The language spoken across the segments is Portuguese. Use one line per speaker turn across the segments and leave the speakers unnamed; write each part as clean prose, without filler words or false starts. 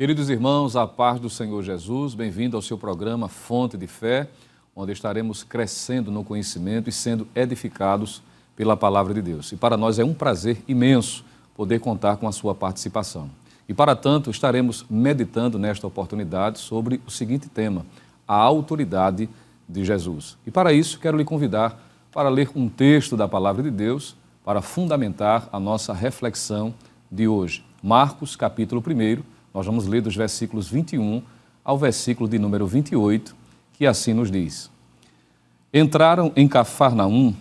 Queridos irmãos, a paz do Senhor Jesus, bem-vindo ao seu programa Fonte de Fé, onde estaremos crescendo no conhecimento e sendo edificados pela Palavra de Deus. E para nós é um prazer imenso poder contar com a sua participação. E para tanto, estaremos meditando nesta oportunidade sobre o seguinte tema, a autoridade de Jesus. E para isso, quero lhe convidar para ler um texto da Palavra de Deus para fundamentar a nossa reflexão de hoje. Marcos, capítulo 1, nós vamos ler dos versículos 21 ao versículo de número 28, que assim nos diz. Entraram em Cafarnaum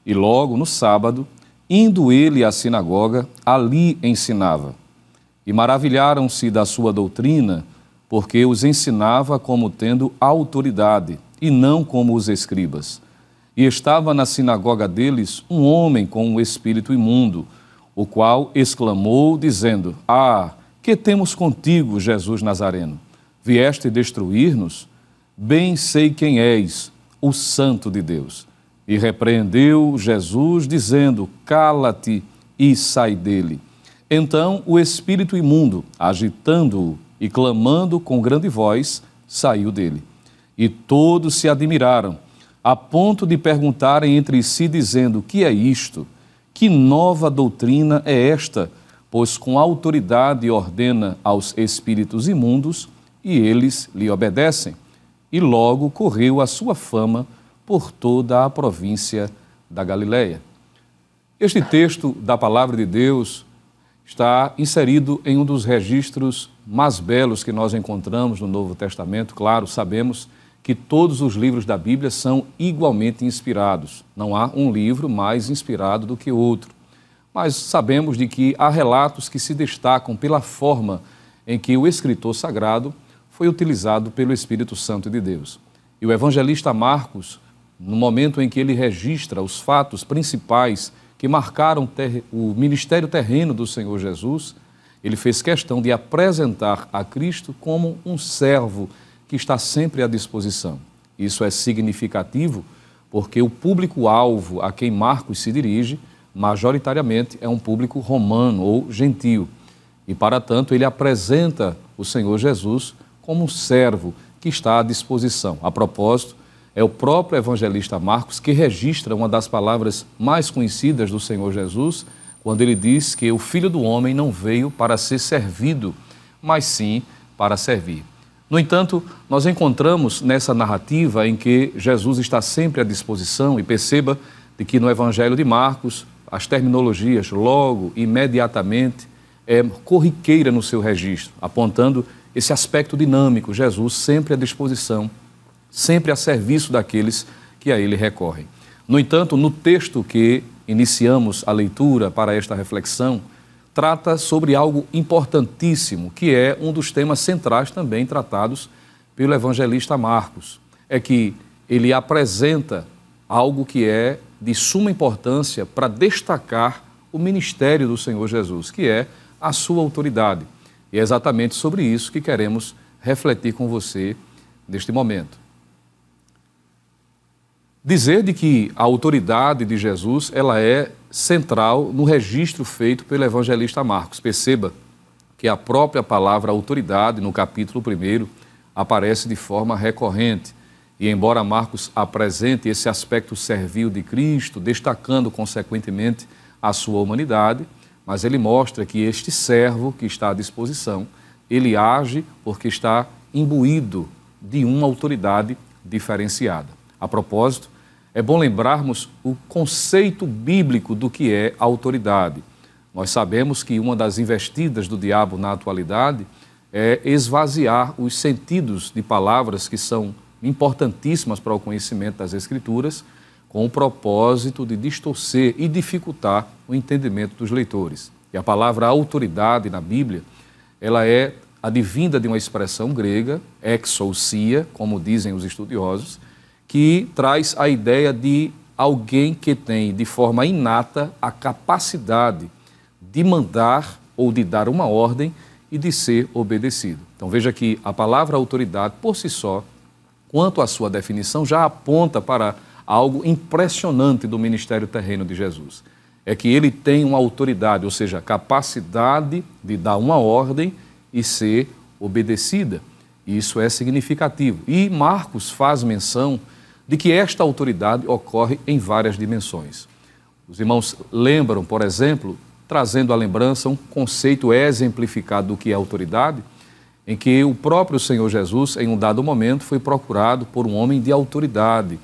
e logo no sábado, indo ele à sinagoga, ali ensinava. E maravilharam-se da sua doutrina, porque os ensinava como tendo autoridade, e não como os escribas. E estava na sinagoga deles um homem com um espírito imundo, o qual exclamou, dizendo, que temos contigo, Jesus Nazareno? Vieste destruir-nos? Bem sei quem és, o Santo de Deus. E repreendeu Jesus, dizendo, cala-te e sai dele. Então o espírito imundo, agitando-o e clamando com grande voz, saiu dele. E todos se admiraram, a ponto de perguntarem entre si, dizendo, que é isto? Que nova doutrina é esta? Pois com autoridade ordena aos espíritos imundos, e eles lhe obedecem. E logo correu a sua fama por toda a província da Galileia. Este texto da Palavra de Deus está inserido em um dos registros mais belos que nós encontramos no Novo Testamento. Claro, sabemos que todos os livros da Bíblia são igualmente inspirados. Não há um livro mais inspirado do que outro. Mas sabemos de que há relatos que se destacam pela forma em que o escritor sagrado foi utilizado pelo Espírito Santo de Deus. E o evangelista Marcos, no momento em que ele registra os fatos principais que marcaram o ministério terreno do Senhor Jesus, ele fez questão de apresentar a Cristo como um servo que está sempre à disposição. Isso é significativo porque o público-alvo a quem Marcos se dirige, majoritariamente, é um público romano ou gentio. E, para tanto, ele apresenta o Senhor Jesus como um servo que está à disposição. A propósito, é o próprio evangelista Marcos que registra uma das palavras mais conhecidas do Senhor Jesus, quando ele diz que o Filho do Homem não veio para ser servido, mas sim para servir. No entanto, nós encontramos nessa narrativa em que Jesus está sempre à disposição, e perceba de que no Evangelho de Marcos, as terminologias logo, imediatamente, é corriqueira no seu registro, apontando esse aspecto dinâmico, Jesus sempre à disposição, sempre a serviço daqueles que a ele recorrem. No entanto, no texto que iniciamos a leitura para esta reflexão, trata sobre algo importantíssimo, que é um dos temas centrais também tratados pelo evangelista Marcos. É que ele apresenta algo que é de suma importância para destacar o ministério do Senhor Jesus, que é a sua autoridade. E é exatamente sobre isso que queremos refletir com você neste momento. Dizer de que a autoridade de Jesus ela é central no registro feito pelo evangelista Marcos. Perceba que a própria palavra autoridade, no capítulo 1, aparece de forma recorrente. E embora Marcos apresente esse aspecto servil de Cristo, destacando consequentemente a sua humanidade, mas ele mostra que este servo que está à disposição, ele age porque está imbuído de uma autoridade diferenciada. A propósito, é bom lembrarmos o conceito bíblico do que é autoridade. Nós sabemos que uma das investidas do diabo na atualidade é esvaziar os sentidos de palavras que são importantíssimas para o conhecimento das Escrituras, com o propósito de distorcer e dificultar o entendimento dos leitores. E a palavra autoridade na Bíblia, ela é advinda de uma expressão grega, exousia, como dizem os estudiosos, que traz a ideia de alguém que tem de forma inata a capacidade de mandar ou de dar uma ordem e de ser obedecido. Então veja que a palavra autoridade por si só, quanto à sua definição, já aponta para algo impressionante do ministério terreno de Jesus. É que ele tem uma autoridade, ou seja, capacidade de dar uma ordem e ser obedecida. E isso é significativo. E Marcos faz menção de que esta autoridade ocorre em várias dimensões. Os irmãos lembram, por exemplo, trazendo à lembrança um conceito exemplificado do que é autoridade, em que o próprio Senhor Jesus, em um dado momento, foi procurado por um homem de autoridade,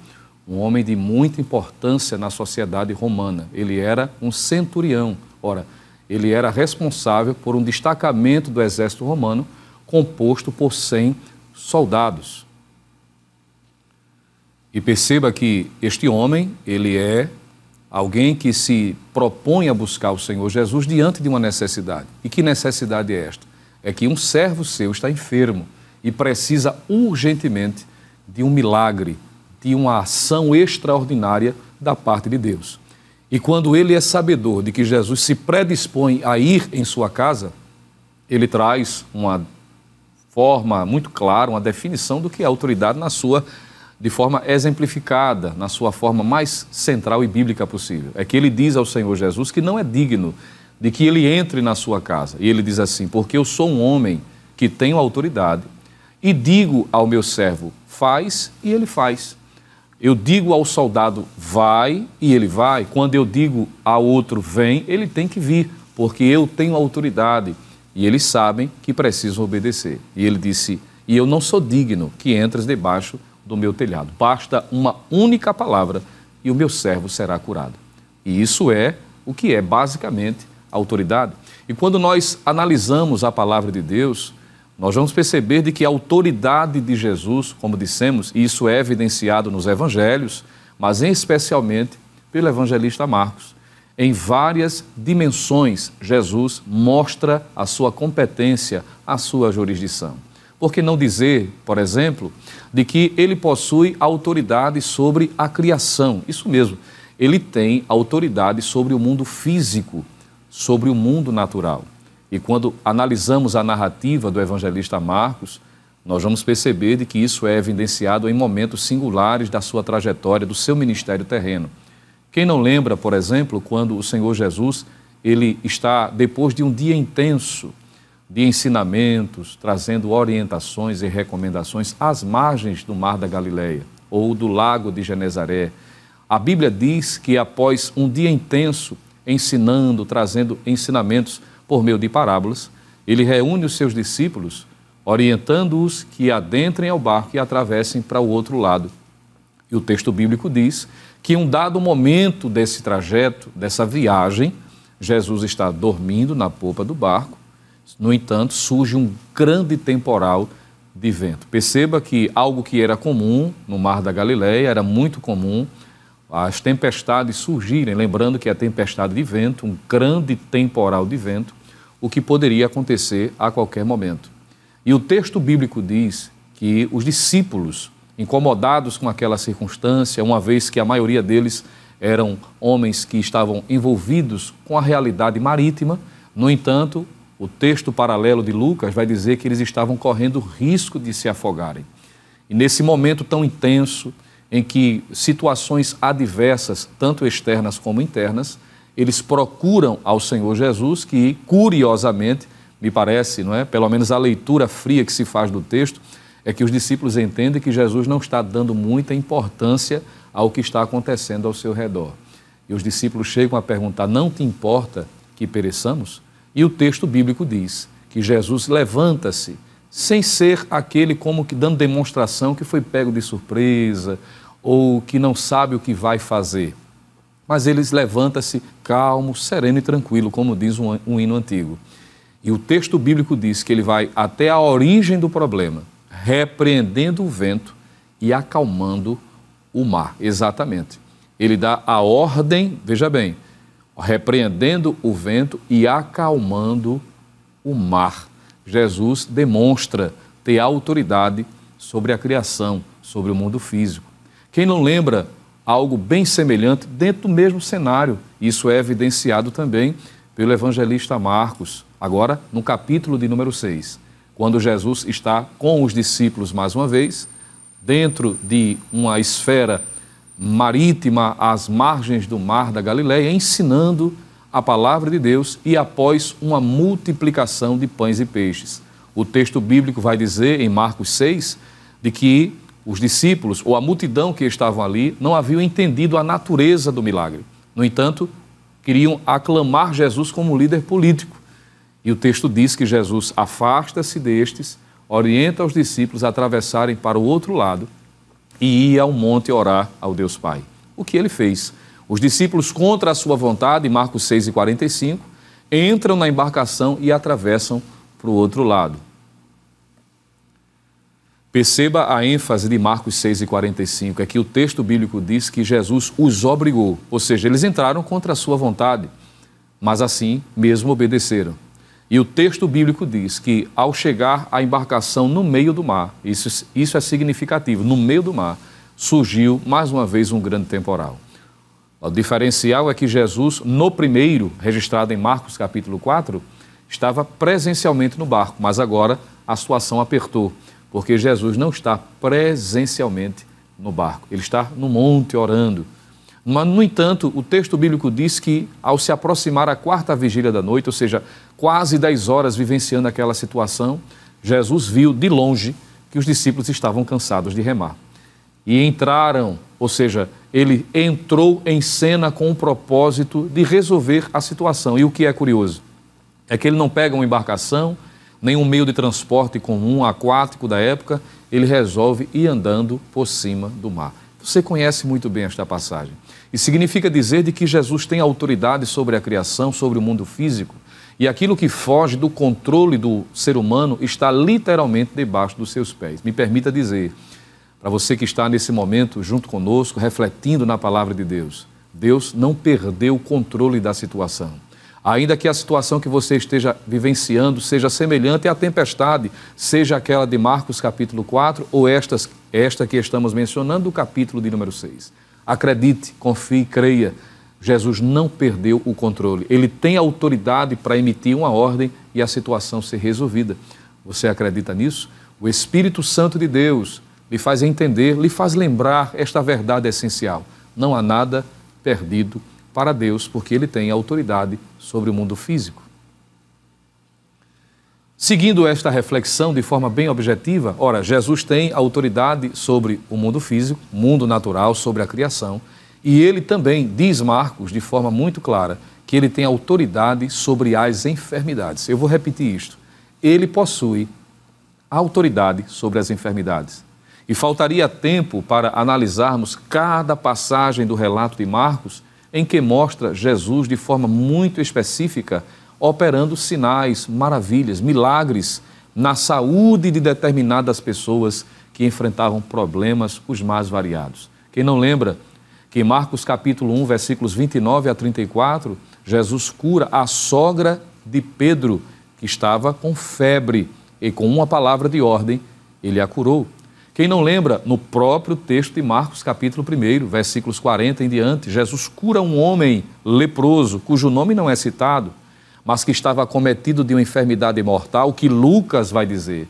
um homem de muita importância na sociedade romana. Ele era um centurião. Ora, ele era responsável por um destacamento do exército romano composto por 100 soldados. E perceba que este homem, ele é alguém que se propõe a buscar o Senhor Jesus diante de uma necessidade. E que necessidade é esta? É que um servo seu está enfermo e precisa urgentemente de um milagre, de uma ação extraordinária da parte de Deus. E quando ele é sabedor de que Jesus se predispõe a ir em sua casa, ele traz uma forma muito clara, uma definição do que é autoridade de forma exemplificada, na sua forma mais central e bíblica possível. É que ele diz ao Senhor Jesus que não é digno de que ele entre na sua casa. E ele diz assim: porque eu sou um homem que tenho autoridade e digo ao meu servo, faz, e ele faz. Eu digo ao soldado, vai, e ele vai. Quando eu digo ao outro, vem, ele tem que vir, porque eu tenho autoridade. E eles sabem que precisam obedecer. E ele disse, e eu não sou digno que entres debaixo do meu telhado. Basta uma única palavra e o meu servo será curado. E isso é o que é basicamente a autoridade. E quando nós analisamos a palavra de Deus, nós vamos perceber de que a autoridade de Jesus, como dissemos, e isso é evidenciado nos evangelhos, mas especialmente pelo evangelista Marcos. Em várias dimensões, Jesus mostra a sua competência, a sua jurisdição. Por que não dizer, por exemplo, de que ele possui autoridade sobre a criação? Isso mesmo, ele tem autoridade sobre o mundo físico, sobre o mundo natural. E quando analisamos a narrativa do evangelista Marcos, nós vamos perceber de que isso é evidenciado em momentos singulares da sua trajetória, do seu ministério terreno. Quem não lembra, por exemplo, quando o Senhor Jesus, ele está, depois de um dia intenso de ensinamentos, trazendo orientações e recomendações às margens do Mar da Galileia ou do Lago de Genezaré. A Bíblia diz que após um dia intenso, ensinando, trazendo ensinamentos por meio de parábolas, ele reúne os seus discípulos, orientando-os que adentrem ao barco e atravessem para o outro lado. E o texto bíblico diz que em um dado momento desse trajeto, dessa viagem, Jesus está dormindo na popa do barco. No entanto, surge um grande temporal de vento. Perceba que algo que era comum no Mar da Galileia, era muito comum, as tempestades surgirem, lembrando que a tempestade de vento, um grande temporal de vento, o que poderia acontecer a qualquer momento. E o texto bíblico diz que os discípulos, incomodados com aquela circunstância, uma vez que a maioria deles eram homens que estavam envolvidos com a realidade marítima, no entanto, o texto paralelo de Lucas vai dizer que eles estavam correndo risco de se afogarem. E nesse momento tão intenso, em que situações adversas, tanto externas como internas, eles procuram ao Senhor Jesus, que curiosamente, me parece, não é? Pelo menos a leitura fria que se faz do texto, é que os discípulos entendem que Jesus não está dando muita importância ao que está acontecendo ao seu redor. E os discípulos chegam a perguntar, não te importa que pereçamos? E o texto bíblico diz que Jesus levanta-se, sem ser aquele como que dando demonstração que foi pego de surpresa ou que não sabe o que vai fazer. Mas ele levanta-se calmo, sereno e tranquilo, como diz um hino antigo. E o texto bíblico diz que ele vai até a origem do problema, repreendendo o vento e acalmando o mar. Exatamente. Ele dá a ordem, veja bem, repreendendo o vento e acalmando o mar. Jesus demonstra ter autoridade sobre a criação, sobre o mundo físico. Quem não lembra algo bem semelhante dentro do mesmo cenário? Isso é evidenciado também pelo evangelista Marcos, agora no capítulo de número 6, quando Jesus está com os discípulos mais uma vez, dentro de uma esfera marítima às margens do Mar da Galileia, ensinando a palavra de Deus e após uma multiplicação de pães e peixes. O texto bíblico vai dizer, em Marcos 6, de que os discípulos, ou a multidão que estavam ali, não haviam entendido a natureza do milagre. No entanto, queriam aclamar Jesus como líder político. E o texto diz que Jesus afasta-se destes, orienta os discípulos a atravessarem para o outro lado e ia ao monte orar ao Deus Pai. O que ele fez? Os discípulos, contra a sua vontade, em Marcos 6:45, entram na embarcação e atravessam para o outro lado. Perceba a ênfase de Marcos 6:45, é que o texto bíblico diz que Jesus os obrigou, ou seja, eles entraram contra a sua vontade, mas assim mesmo obedeceram. E o texto bíblico diz que, ao chegar à embarcação no meio do mar, isso é significativo, no meio do mar, surgiu mais uma vez um grande temporal. O diferencial é que Jesus, no primeiro, registrado em Marcos capítulo 4, estava presencialmente no barco, mas agora a situação apertou, porque Jesus não está presencialmente no barco, ele está no monte orando. Mas, no entanto, o texto bíblico diz que, ao se aproximar a quarta vigília da noite, ou seja, quase 10 horas vivenciando aquela situação, Jesus viu de longe que os discípulos estavam cansados de remar. E entraram, ou seja, ele entrou em cena com o propósito de resolver a situação. E o que é curioso é que ele não pega uma embarcação, nem um meio de transporte comum aquático da época, ele resolve ir andando por cima do mar. Você conhece muito bem esta passagem. E significa dizer de que Jesus tem autoridade sobre a criação, sobre o mundo físico, e aquilo que foge do controle do ser humano está literalmente debaixo dos seus pés. Me permita dizer, para você que está nesse momento junto conosco, refletindo na palavra de Deus, Deus não perdeu o controle da situação. Ainda que a situação que você esteja vivenciando seja semelhante à tempestade, seja aquela de Marcos capítulo 4 ou esta que estamos mencionando do capítulo de número 6. Acredite, confie, creia, Jesus não perdeu o controle. Ele tem autoridade para emitir uma ordem e a situação ser resolvida. Você acredita nisso? O Espírito Santo de Deus lhe faz entender, lhe faz lembrar esta verdade essencial. Não há nada perdido para Deus, porque Ele tem autoridade sobre o mundo físico. Seguindo esta reflexão de forma bem objetiva, ora, Jesus tem autoridade sobre o mundo físico, mundo natural, sobre a criação, e Ele também, diz Marcos de forma muito clara, que Ele tem autoridade sobre as enfermidades. Eu vou repetir isto. Ele possui autoridade sobre as enfermidades. E faltaria tempo para analisarmos cada passagem do relato de Marcos em que mostra Jesus de forma muito específica, operando sinais, maravilhas, milagres na saúde de determinadas pessoas que enfrentavam problemas os mais variados. Quem não lembra que em Marcos capítulo 1, versículos 29 a 34, Jesus cura a sogra de Pedro, que estava com febre, e com uma palavra de ordem, ele a curou. Quem não lembra, no próprio texto de Marcos, capítulo 1, versículos 40 em diante, Jesus cura um homem leproso, cujo nome não é citado, mas que estava acometido de uma enfermidade mortal, que Lucas vai dizer,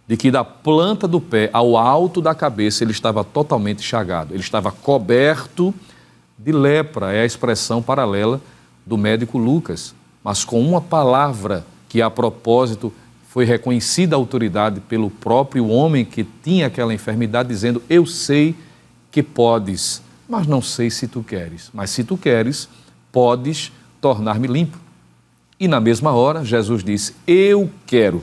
de que da planta do pé ao alto da cabeça ele estava totalmente chagado, ele estava coberto de lepra, é a expressão paralela do médico Lucas, mas com uma palavra que a propósito foi reconhecida a autoridade pelo próprio homem que tinha aquela enfermidade, dizendo, eu sei que podes, mas não sei se tu queres. Mas se tu queres, podes tornar-me limpo. E na mesma hora, Jesus disse, eu quero,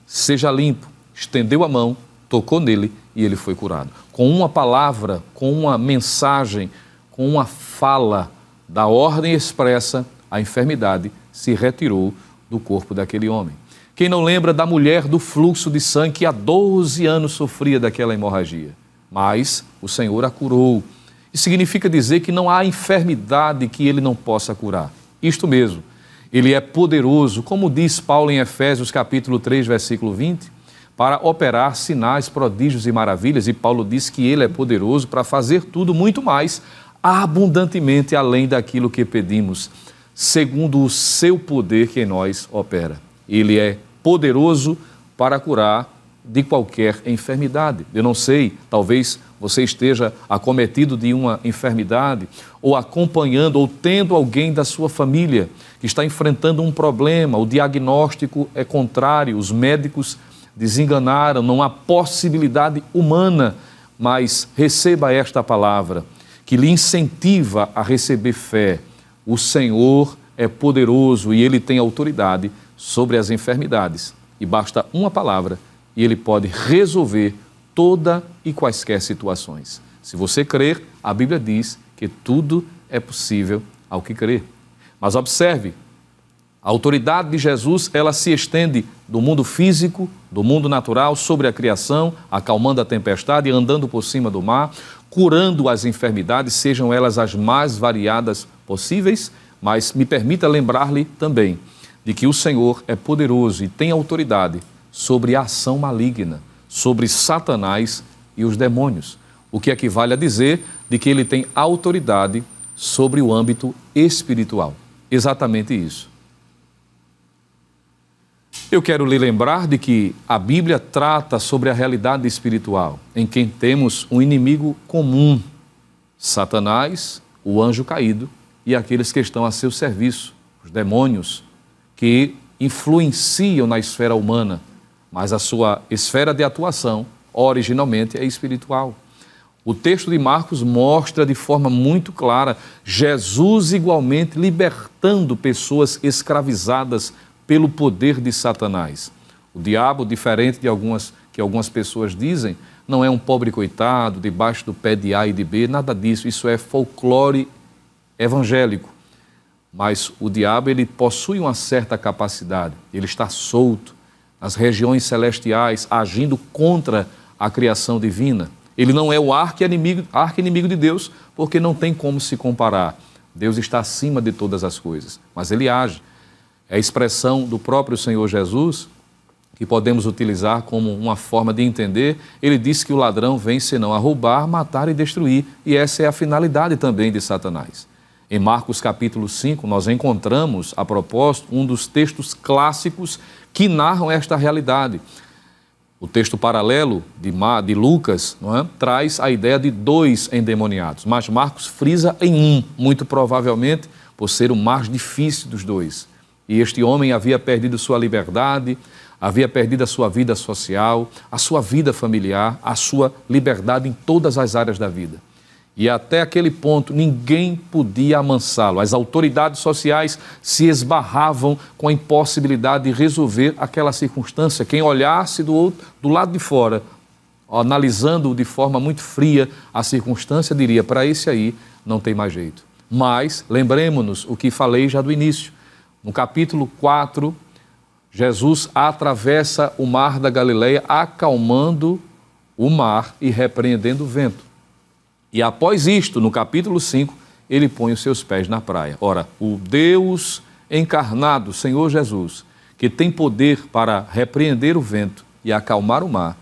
seja limpo. Estendeu a mão, tocou nele e ele foi curado. Com uma palavra, com uma mensagem, com uma fala da ordem expressa, a enfermidade se retirou do corpo daquele homem. Quem não lembra da mulher do fluxo de sangue que há 12 anos sofria daquela hemorragia? Mas o Senhor a curou. Isso significa dizer que não há enfermidade que Ele não possa curar. Isto mesmo, Ele é poderoso, como diz Paulo em Efésios capítulo 3, versículo 20, para operar sinais, prodígios e maravilhas. E Paulo diz que Ele é poderoso para fazer tudo muito mais, abundantemente além daquilo que pedimos, segundo o seu poder que em nós opera. Ele é poderoso para curar de qualquer enfermidade. Eu não sei, talvez você esteja acometido de uma enfermidade ou acompanhando ou tendo alguém da sua família que está enfrentando um problema, o diagnóstico é contrário, os médicos desenganaram, não há possibilidade humana, mas receba esta palavra, que lhe incentiva a receber fé. O Senhor é poderoso e Ele tem autoridade sobre as enfermidades. E basta uma palavra e Ele pode resolver toda e quaisquer situações. Se você crer, a Bíblia diz que tudo é possível ao que crer. Mas observe, a autoridade de Jesus, ela se estende do mundo físico, do mundo natural, sobre a criação, acalmando a tempestade, andando por cima do mar, curando as enfermidades, sejam elas as mais variadas possíveis, mas me permita lembrar-lhe também de que o Senhor é poderoso e tem autoridade sobre a ação maligna, sobre Satanás e os demônios, o que equivale a dizer de que ele tem autoridade sobre o âmbito espiritual. Exatamente isso. Eu quero lhe lembrar de que a Bíblia trata sobre a realidade espiritual, em quem temos um inimigo comum, Satanás, o anjo caído e aqueles que estão a seu serviço, os demônios, que influenciam na esfera humana, mas a sua esfera de atuação originalmente é espiritual. O texto de Marcos mostra de forma muito clara Jesus igualmente libertando pessoas escravizadas pelo poder de Satanás. O diabo, diferente de algumas pessoas dizem, não é um pobre coitado debaixo do pé de A e de B, nada disso, isso é folclore evangélico. Mas o diabo, ele possui uma certa capacidade, ele está solto nas regiões celestiais, agindo contra a criação divina. Ele não é o arqui-inimigo de Deus, porque não tem como se comparar. Deus está acima de todas as coisas, mas ele age. É a expressão do próprio Senhor Jesus, que podemos utilizar como uma forma de entender. Ele disse que o ladrão vem senão a roubar, matar e destruir, e essa é a finalidade também de Satanás. Em Marcos capítulo 5, nós encontramos, a propósito, um dos textos clássicos que narram esta realidade. O texto paralelo de Lucas, não é? Traz a ideia de 2 endemoniados, mas Marcos frisa em um, muito provavelmente por ser o mais difícil dos 2. E este homem havia perdido sua liberdade, havia perdido a sua vida social, a sua vida familiar, a sua liberdade em todas as áreas da vida. E até aquele ponto ninguém podia amansá-lo. As autoridades sociais se esbarravam com a impossibilidade de resolver aquela circunstância. Quem olhasse do lado de fora, analisando de forma muito fria a circunstância, diria, para esse aí não tem mais jeito. Mas lembremos-nos o que falei já do início. No capítulo 4, Jesus atravessa o mar da Galileia, acalmando o mar e repreendendo o vento. E após isto, no capítulo 5, ele põe os seus pés na praia. Ora, o Deus encarnado, Senhor Jesus, que tem poder para repreender o vento e acalmar o mar,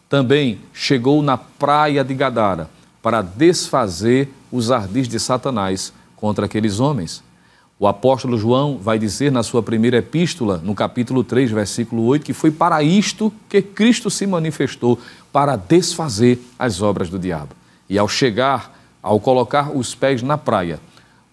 também chegou na praia de Gadara para desfazer os ardis de Satanás contra aqueles homens. O apóstolo João vai dizer na sua primeira epístola, no capítulo 3, versículo 8, que foi para isto que Cristo se manifestou, para desfazer as obras do diabo. E ao colocar os pés na praia,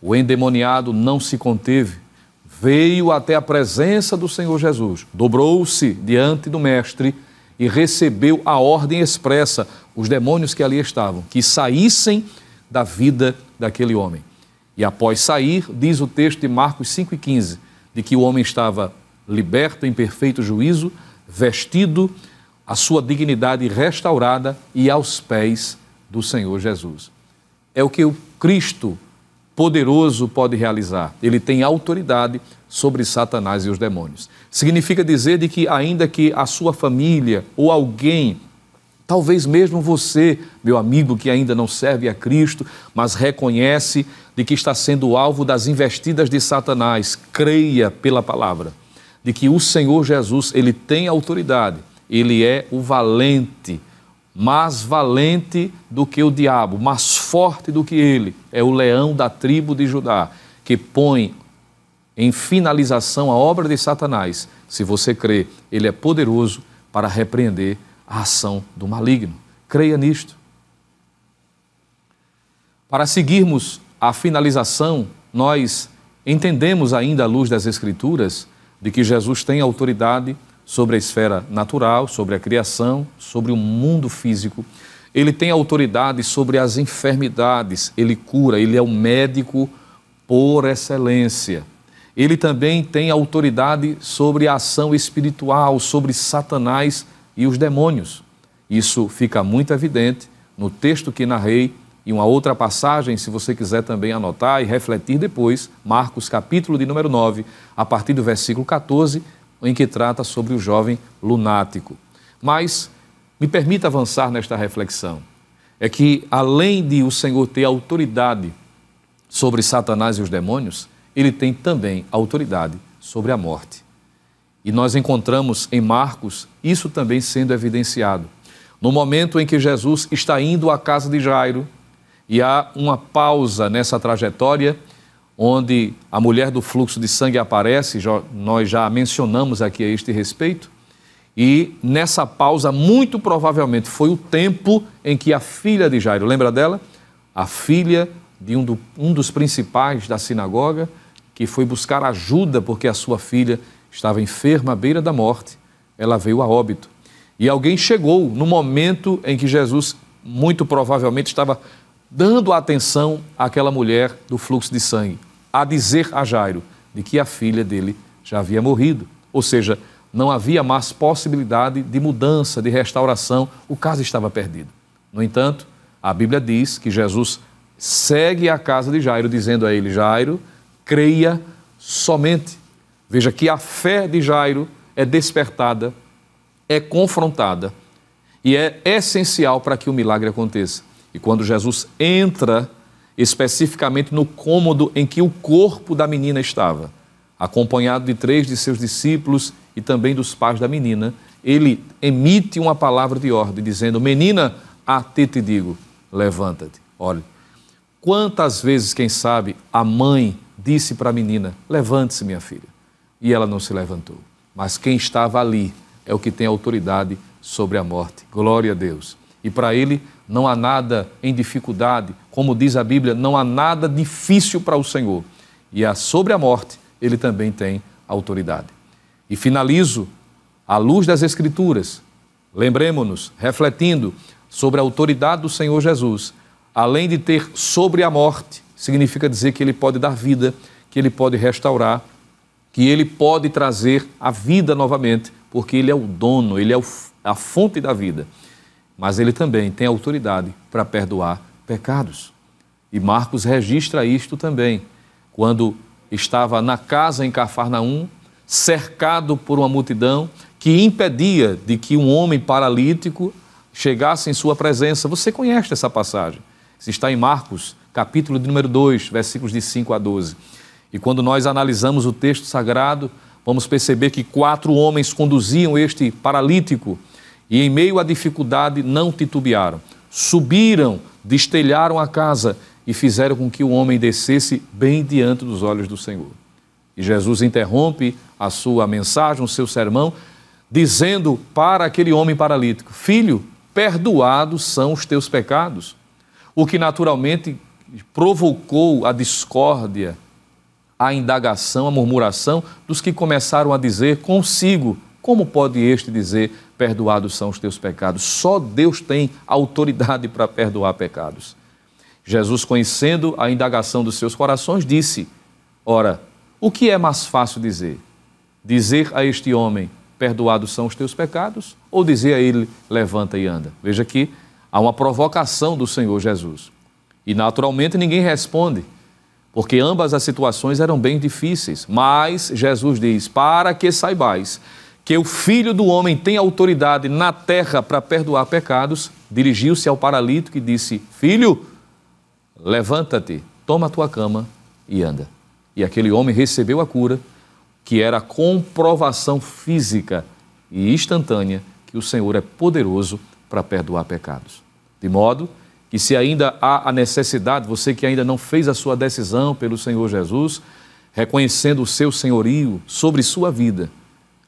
o endemoniado não se conteve, veio até a presença do Senhor Jesus, dobrou-se diante do Mestre e recebeu a ordem expressa, os demônios que ali estavam, que saíssem da vida daquele homem. E após sair, diz o texto de Marcos 5,15, de que o homem estava liberto em perfeito juízo, vestido, a sua dignidade restaurada e aos pés do Senhor Jesus. É o que o Cristo poderoso pode realizar. Ele tem autoridade sobre Satanás e os demônios. Significa dizer de que ainda que a sua família ou alguém, talvez mesmo você, meu amigo que ainda não serve a Cristo, mas reconhece de que está sendo alvo das investidas de Satanás, creia pela palavra, de que o Senhor Jesus, ele tem autoridade, ele é o valente, mais valente do que o diabo, mais forte do que ele, é o leão da tribo de Judá, que põe em finalização a obra de Satanás. Se você crê, ele é poderoso para repreender a ação do maligno. Creia nisto. Para seguirmos a finalização, nós entendemos ainda à luz das Escrituras de que Jesus tem autoridade sobre a esfera natural, sobre a criação, sobre o mundo físico. Ele tem autoridade sobre as enfermidades, ele cura, ele é o médico por excelência. Ele também tem autoridade sobre a ação espiritual, sobre Satanás e os demônios. Isso fica muito evidente no texto que narrei e uma outra passagem, se você quiser também anotar e refletir depois, Marcos capítulo de número 9, a partir do versículo 14, em que trata sobre o jovem lunático. Mas me permita avançar nesta reflexão. É que além de o Senhor ter autoridade sobre Satanás e os demônios, ele tem também autoridade sobre a morte. E nós encontramos em Marcos isso também sendo evidenciado. No momento em que Jesus está indo à casa de Jairo, e há uma pausa nessa trajetória, onde a mulher do fluxo de sangue aparece, nós já mencionamos aqui a este respeito, e nessa pausa, muito provavelmente, foi o tempo em que a filha de Jairo, lembra dela? A filha de um dos principais da sinagoga, que foi buscar ajuda porque a sua filha estava enferma à beira da morte, ela veio a óbito. E alguém chegou no momento em que Jesus, muito provavelmente, estava dando atenção àquela mulher do fluxo de sangue, a dizer a Jairo de que a filha dele já havia morrido. Ou seja, não havia mais possibilidade de mudança, de restauração, o caso estava perdido. No entanto, a Bíblia diz que Jesus segue à casa de Jairo, dizendo a ele: Jairo, creia somente. Veja que a fé de Jairo é despertada, é confrontada e é essencial para que o milagre aconteça. E quando Jesus entra especificamente no cômodo em que o corpo da menina estava, acompanhado de 3 de seus discípulos e também dos pais da menina, ele emite uma palavra de ordem, dizendo: menina, a ti te digo, levanta-te. Olha, quantas vezes, quem sabe, a mãe disse para a menina: levante-se, minha filha, e ela não se levantou. Mas quem estava ali é o que tem autoridade sobre a morte. Glória a Deus. E para ele não há nada em dificuldade, como diz a Bíblia, não há nada difícil para o Senhor. E sobre a morte, ele também tem autoridade. E finalizo, à luz das Escrituras, lembremos-nos, refletindo sobre a autoridade do Senhor Jesus, além de ter sobre a morte, significa dizer que ele pode dar vida, que ele pode restaurar, que ele pode trazer a vida novamente, porque ele é o dono, ele é a fonte da vida. Mas ele também tem autoridade para perdoar pecados. E Marcos registra isto também, quando estava na casa em Cafarnaum, cercado por uma multidão que impedia de que um homem paralítico chegasse em sua presença. Você conhece essa passagem? Isso está em Marcos, capítulo de número 2, versículos de 5 a 12. E quando nós analisamos o texto sagrado, vamos perceber que 4 homens conduziam este paralítico e, em meio à dificuldade, não titubearam. Subiram, destelharam a casa e fizeram com que o homem descesse bem diante dos olhos do Senhor. E Jesus interrompe a sua mensagem, o seu sermão, dizendo para aquele homem paralítico: filho, perdoados são os teus pecados. O que naturalmente provocou a discórdia, a indagação, a murmuração dos que começaram a dizer consigo: como pode este dizer, perdoados são os teus pecados? Só Deus tem autoridade para perdoar pecados. Jesus, conhecendo a indagação dos seus corações, disse: ora, o que é mais fácil dizer? Dizer a este homem, perdoados são os teus pecados, ou dizer a ele, levanta e anda? Veja que há uma provocação do Senhor Jesus. E naturalmente ninguém responde, porque ambas as situações eram bem difíceis. Mas Jesus diz: para que saibais que o Filho do Homem tem autoridade na terra para perdoar pecados, dirigiu-se ao paralítico e disse: filho, levanta-te, toma a tua cama e anda. E aquele homem recebeu a cura, que era a comprovação física e instantânea que o Senhor é poderoso para perdoar pecados. De modo que, se ainda há a necessidade, você que ainda não fez a sua decisão pelo Senhor Jesus, reconhecendo o seu senhorio sobre sua vida,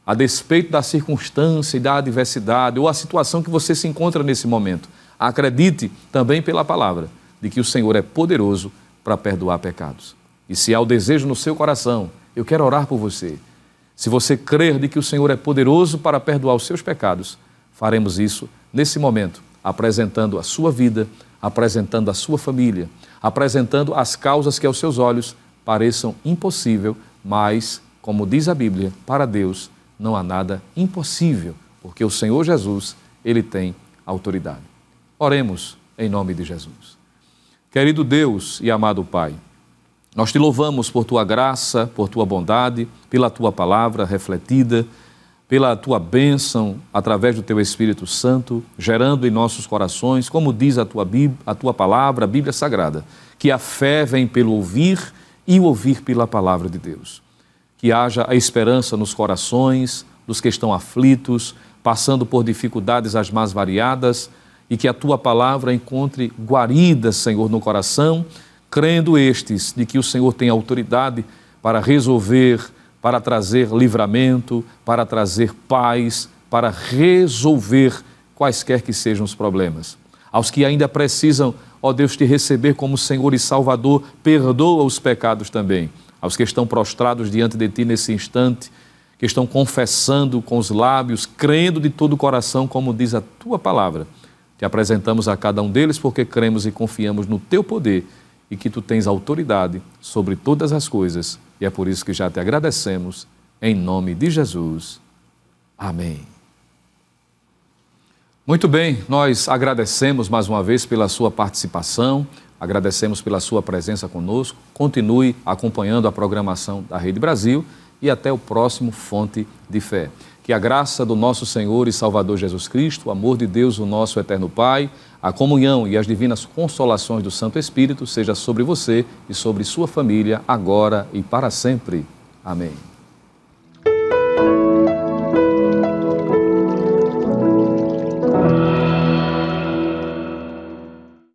a despeito da circunstância e da adversidade ou a situação que você se encontra nesse momento, acredite também pela palavra de que o Senhor é poderoso para perdoar pecados. E se há o desejo no seu coração, eu quero orar por você. Se você crer de que o Senhor é poderoso para perdoar os seus pecados, faremos isso nesse momento, apresentando a sua vida, apresentando a sua família, apresentando as causas que aos seus olhos pareçam impossível, mas, como diz a Bíblia, para Deus não há nada impossível, porque o Senhor Jesus, Ele tem autoridade. Oremos em nome de Jesus. Querido Deus e amado Pai, nós te louvamos por tua graça, por tua bondade, pela tua palavra refletida, pela tua bênção através do teu Espírito Santo, gerando em nossos corações, como diz a tua palavra, a Bíblia Sagrada, que a fé vem pelo ouvir e o ouvir pela palavra de Deus. Que haja a esperança nos corações dos que estão aflitos, passando por dificuldades as mais variadas, e que a tua palavra encontre guarida, Senhor, no coração, crendo estes de que o Senhor tem autoridade para resolver, para trazer livramento, para trazer paz, para resolver quaisquer que sejam os problemas. Aos que ainda precisam, ó Deus, te receber como Senhor e Salvador, perdoa os pecados também. Aos que estão prostrados diante de ti nesse instante, que estão confessando com os lábios, crendo de todo o coração, como diz a tua palavra. Te apresentamos a cada um deles porque cremos e confiamos no teu poder e que tu tens autoridade sobre todas as coisas. E é por isso que já te agradecemos, em nome de Jesus. Amém. Muito bem, nós agradecemos mais uma vez pela sua participação, agradecemos pela sua presença conosco. Continue acompanhando a programação da Rede Brasil e até o próximo Fonte de Fé. Que a graça do nosso Senhor e Salvador Jesus Cristo, o amor de Deus, o nosso eterno Pai, a comunhão e as divinas consolações do Santo Espírito seja sobre você e sobre sua família, agora e para sempre. Amém.